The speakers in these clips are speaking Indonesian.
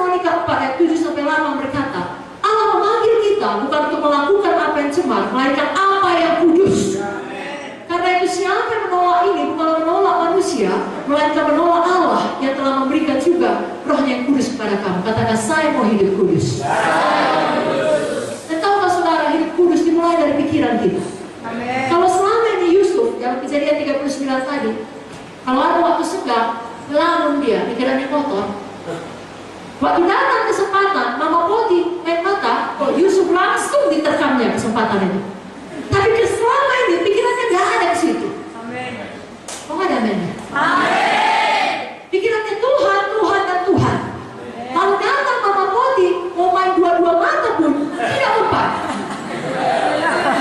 Tesalonika 4 ayat 7-8 berkata, Allah memanggil kita bukan untuk melakukan apa yang cemar, melainkan apa yang kudus. Karena itu siapa yang menolak ini bukan menolak manusia, melainkan menolak Allah yang telah memberikan juga Rohnya yang kudus kepada kamu. Katakan, saya mau hidup kudus. Dan tahukah saudara, hidup kudus dimulai dari pikiran kita. Kalau selama ini Yusuf dalam Kejadian 39 tadi, kalau ada waktu senggang, ngelamun dia, pikirannya kotor. Waktu datang kesempatan, Mama Poti main mata, Yusuf langsung diterkamnya kesempatan itu. Tapi selama ini pikirannya gak ada ke situ. Amin. Oh, gak ada aminnya? Amin. Pikirannya Tuhan, Tuhan dan Tuhan. Kalau datang Mama Poti mau main dua-dua mata pun tidak mempan.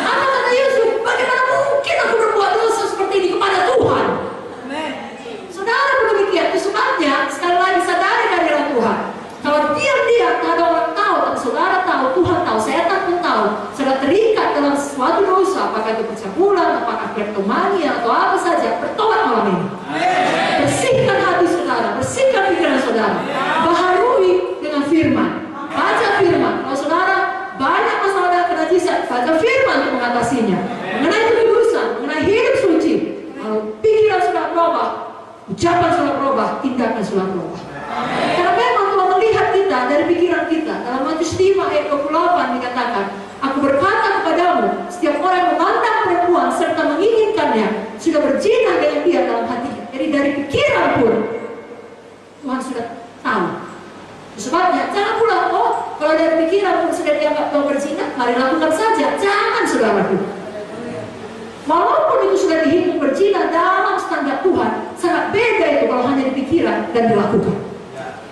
Apa kata Yusuf? Bagaimana mungkin aku berbuat dosa seperti ini kepada Tuhan? Amin. Saudara demikian, itu sebabnya sekali lagi sadari hadirat Tuhan. Kalau diam-diam tak ada orang tahu, tapi saudara tahu, Tuhan tahu, setan pun tahu, saudara terikat dalam suatu dosa, apakah itu percabulan, apakah kleptomania atau apa saja, bertobat malam ini. Bersihkan hati saudara, bersihkan pikiran saudara, baharui dengan firman, baca firman. Kalau saudara banyak masalah dengan kenajisan, baca firman untuk mengatasinya, mengenai kekudusan, mengenai hidup suci. Kalau pikiran sudah berubah, ucapan sudah berubah, tindakan sudah berubah. Karena memang Tuhan melihat kita dari pikiran kita. Dalam Matius 5 ayat 28 dikatakan, aku berkata kepadamu, setiap orang yang memandang perempuan serta menginginkannya sudah berzina dengan dia dalam hatinya. Jadi dari pikiran pun Tuhan sudah tahu. Sebabnya jangan pula, kalau dari pikiran pun sudah dianggap kau berzina, mari lakukan saja. Jangan, saudaraku. Walaupun itu sudah dihitung berzina dalam standar Tuhan, sangat beda itu kalau hanya di pikiran dan dilakukan.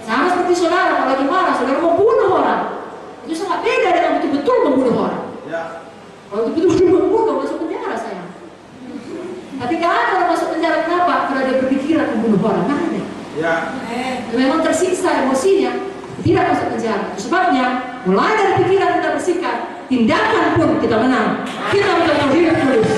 Sama seperti saudara, kalau lagi marah, saudara mau bunuh orang, itu sangat beda dengan betul-betul membunuh orang. Kalau betul-betul membunuh, masuk penjara sayang. Tapi gak ada orang masuk penjara, kenapa? Karena dia berpikiran membunuh orang, gak ada. Memang tersiksa emosinya, tidak masuk penjara. Sebabnya, mulai dari pikiran kita bersihkan, tindakan pun kita menang. Kita menjadi hidup kudus.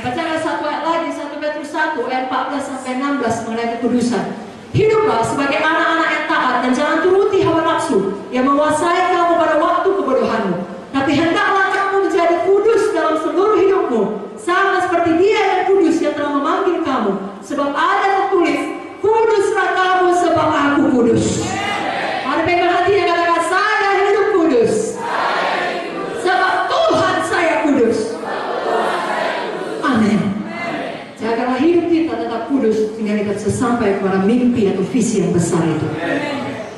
Bacakan satu ayat lagi, 1 Petrus 1 ayat 14-16 mengenai kekudusan. Hiduplah sebagai anak-anak yang taat dan jangan turuti hawa nafsu yang menguasai kamu pada waktu kebodohanmu. Tapi hendaklah kamu menjadi kudus dalam seluruh hidupmu, sama seperti Dia yang kudus yang telah memanggil kamu. Sebab ada tertulis, kuduslah kamu sebab aku kudus. Mari pegang hatinya, katakan, saya hidup kudus. Sebab Tuhan saya kudus. Amin. Jagalah hidup kita tetap kudus sehingga kita bisa sampai kepada mimpi atau visi yang besar itu.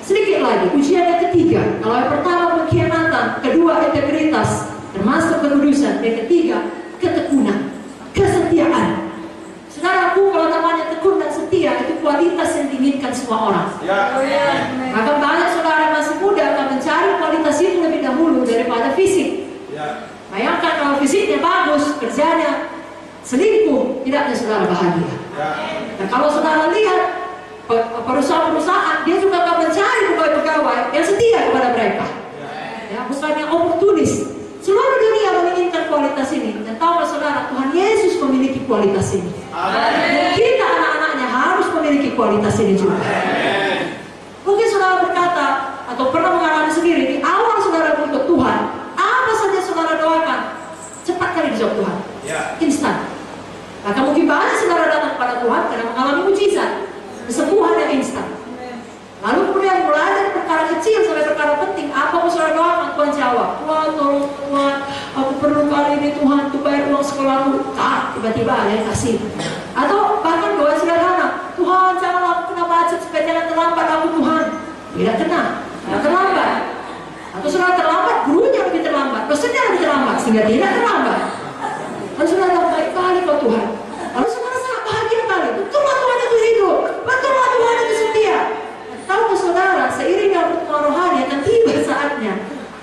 Sedikit lagi, ujian yang ketiga. Kalau yang pertama pengkhianatan, kedua integritas, termasuk kekudusan, yang ketiga ketekunan, kesetiaan. Saudaraku, kalau namanya tekun dan setia itu kualitas yang diinginkan semua orang. Maka banyak saudara masih muda akan mencari kualitas itu lebih dahulu daripada fisik. Bayangkan kalau fisiknya bagus, kerjanya selingkuh, tidaknya saudara bahagia. Nah, kalau saudara lihat perusahaan-perusahaan, dia juga akan mencari pegawai-pegawai yang setia kepada mereka. Bukan yang oportunis. Seluruh dunia menginginkan kualitas ini. Dan tahu saudara, Tuhan Yesus memiliki kualitas ini. Dan kita anak-anaknya harus memiliki kualitas ini juga. Mungkin saudara berkata atau pernah mengalami sendiri, di awal saudara untuk Tuhan, apa saja saudara doakan, cepat kali dijawab Tuhan. Instan. Maka mungkin banyak saudara datang kepada Tuhan karena mengalami mujizat, kesembuhan yang instan. Lalu kemudian mulai dari perkara kecil sampai perkara penting, apa pun saudara doakan, Tuhan jawab. Tuhan tolong Tuhan, aku perlu kali ini Tuhan untuk bayar uang sekolahku. Tiba-tiba ada yang kasih. Atau bahkan doa sederhana, Tuhan janganlah aku kena macet supaya jangan terlambat aku Tuhan. Tidak kena, tidak terlambat. Atau saudara terlambat, gurunya lebih terlambat, dosennya lebih terlambat sehingga tidak terlambat. Lalu saudara baik kali kau Tuhan. Lalu saudara sangat bahagia kali. Betullah Tuhan itu hidup, betullah Tuhan itu setia. Tahu saudara, seiring dengan pertemuan rohani akan tiba saatnya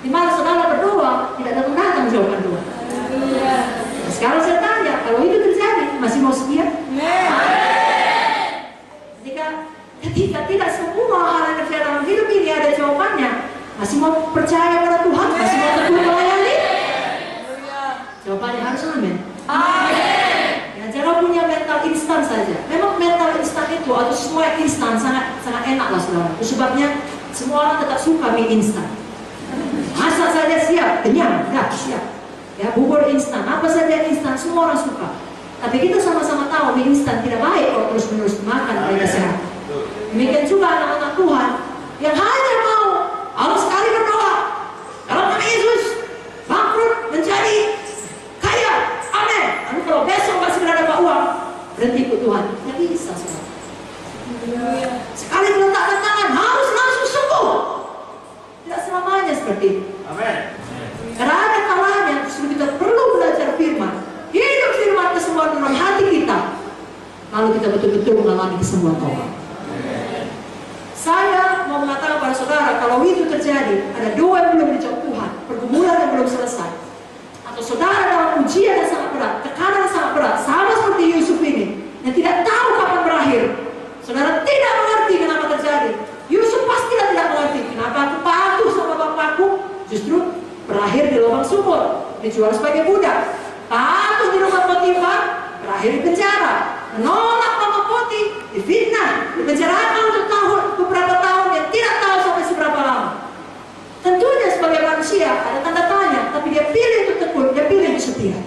di mana saudara berdoa tidak datang jawaban Tuhan. Nah, sekarang saya tanya, kalau itu terjadi, masih mau setia? Ketika tidak semua hal yang terjadi dalam hidup ini ada jawabannya, masih mau percaya pada Tuhan? Masih mau tekun melayani? Jawabannya harus amin. Ya, jangan punya mental instan saja. Memang mental instan itu atau semua instan sangat enak enak lah saudara. Itu sebabnya semua orang tetap suka mie instan. Masak saja siap, kenyang, dah siap. Ya, bubur instan, apa saja instan, semua orang suka. Tapi kita sama-sama tahu mie instan tidak baik kalau terus-menerus makan bagi kesehatan. Demikian juga anak-anak Tuhan yang hanya mau Allah sekali berdoa dalam nama Yesus bangkrut menjadi kaya, amin. Lalu kalau besok masih berada dapat uang, berhenti ikut Tuhan, tidak bisa saudara. Sekali meletakkan tangan harus langsung sembuh. Tidak selamanya seperti itu. Amin. Karena ada kalanya justru kita perlu belajar firman, hidup firman kesembuhan dalam hati kita, lalu kita betul-betul mengalami kesembuhan total. Saya mau mengatakan pada saudara, kalau itu terjadi, ada doa yang belum dijawab Tuhan, pergumulan yang belum selesai, atau saudara dalam ujian yang sangat berat, tekanan yang sangat berat, sama seperti Yusuf ini, yang tidak tahu kapan berakhir. Saudara tidak mengerti kenapa terjadi. Yusuf pastilah tidak mengerti kenapa aku patuh sama bapakku, justru berakhir di lubang sumur, dijual sebagai budak. Patuh di rumah Potifar, berakhir di penjara. Menolak mama Poti, difitnah, dipenjarakan untuk beberapa tahun yang tidak tahu sampai seberapa lama. Tentunya sebagai manusia ada tanda tanya, tapi dia pilih untuk tekun, dia pilih untuk setia.